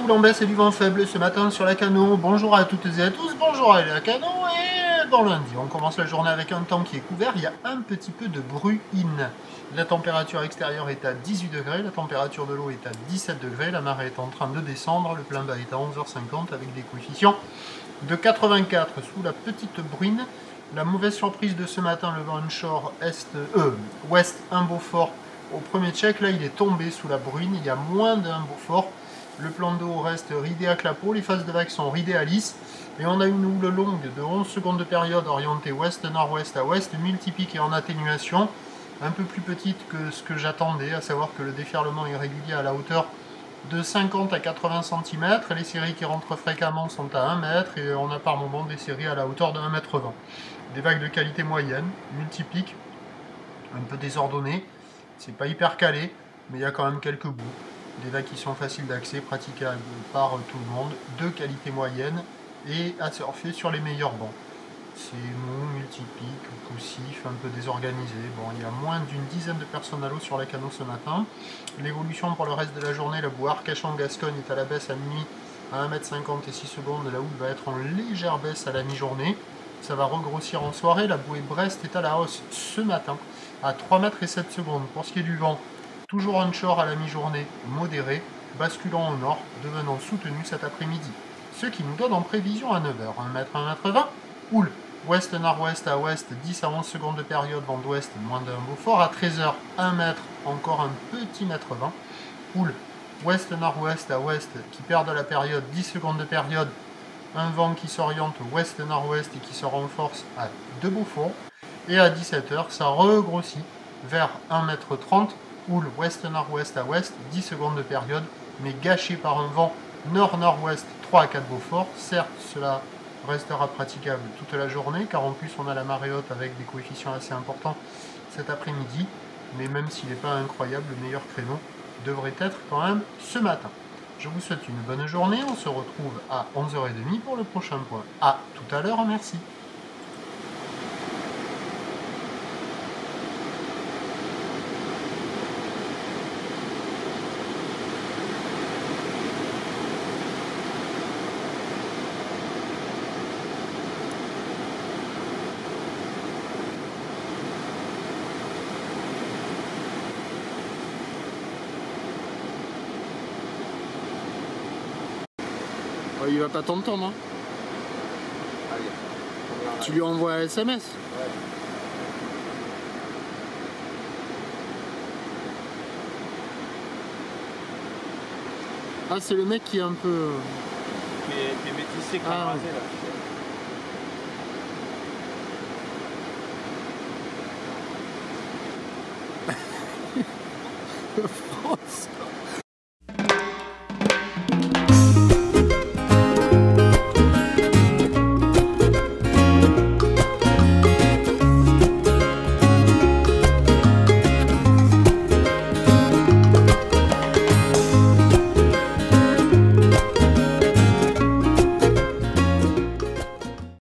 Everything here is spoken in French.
blanc baisse et du vent faible ce matin sur la Cano. Bonjour à toutes et à tous, bonjour à la Cano et bon lundi. On commence la journée avec un temps qui est couvert, il y a un petit peu de bruine. La température extérieure est à 18 degrés, la température de l'eau est à 17 degrés, la marée est en train de descendre, le plein bas est à 11h50 avec des coefficients de 84 sous la petite bruine. La mauvaise surprise de ce matin, le vent onshore ouest un Beaufort au premier check, là il est tombé sous la bruine, il y a moins d'un Beaufort. Le plan d'eau reste ridé à clapot, les phases de vagues sont ridées à lisse, et on a une houle longue de 11 secondes de période orientée ouest-nord-ouest à ouest, multipique et en atténuation, un peu plus petite que ce que j'attendais, à savoir que le déferlement est régulier à la hauteur de 50 à 80 cm, les séries qui rentrent fréquemment sont à 1 mètre, et on a par moment des séries à la hauteur de 1,20 m. Des vagues de qualité moyenne, multipiques, un peu désordonnées, c'est pas hyper calé, mais il y a quand même quelques bouts. Des vagues qui sont faciles d'accès, praticables par tout le monde, de qualité moyenne et à surfer sur les meilleurs bancs. C'est mou, multipique, poussif, un peu désorganisé. Bon, il y a moins d'une dizaine de personnes à l'eau sur la Cano ce matin. L'évolution pour le reste de la journée, la boue Arcachon-Gascogne est à la baisse à minuit à 1,50 m et 6 secondes. La houle va être en légère baisse à la mi-journée. Ça va regrossir en soirée. La bouée Brest est à la hausse ce matin à 3 mètres et 7 secondes. Pour ce qui est du vent, toujours onshore à la mi-journée, modéré, basculant au nord, devenant soutenu cet après-midi. Ce qui nous donne en prévision à 9h, 1 m, 1,20 m, houle ouest-nord-ouest à ouest, 10 à 11 secondes de période, vent d'ouest, moins d'un Beaufort, à 13h, 1 m, encore un petit mètre 20, houle ouest-nord-ouest à ouest, qui perd de la période, 10 secondes de période, un vent qui s'oriente ouest-nord-ouest et qui se renforce à 2 Beaufort, et à 17h, ça regrossit vers 1 m 30, houle ouest-nord-ouest à ouest, 10 secondes de période, mais gâché par un vent nord-nord-ouest 3 à 4 Beaufort. Certes, cela restera praticable toute la journée, car en plus on a la marée haute avec des coefficients assez importants cet après-midi, mais même s'il n'est pas incroyable, le meilleur créneau devrait être quand même ce matin. Je vous souhaite une bonne journée, on se retrouve à 11h30 pour le prochain point. À tout à l'heure, merci. Il va pas t'entendre, hein. Tu lui envoies un SMS. Ouais. Ah, c'est le mec qui est un peu... Qui est métissé, crâne rasé, là. France.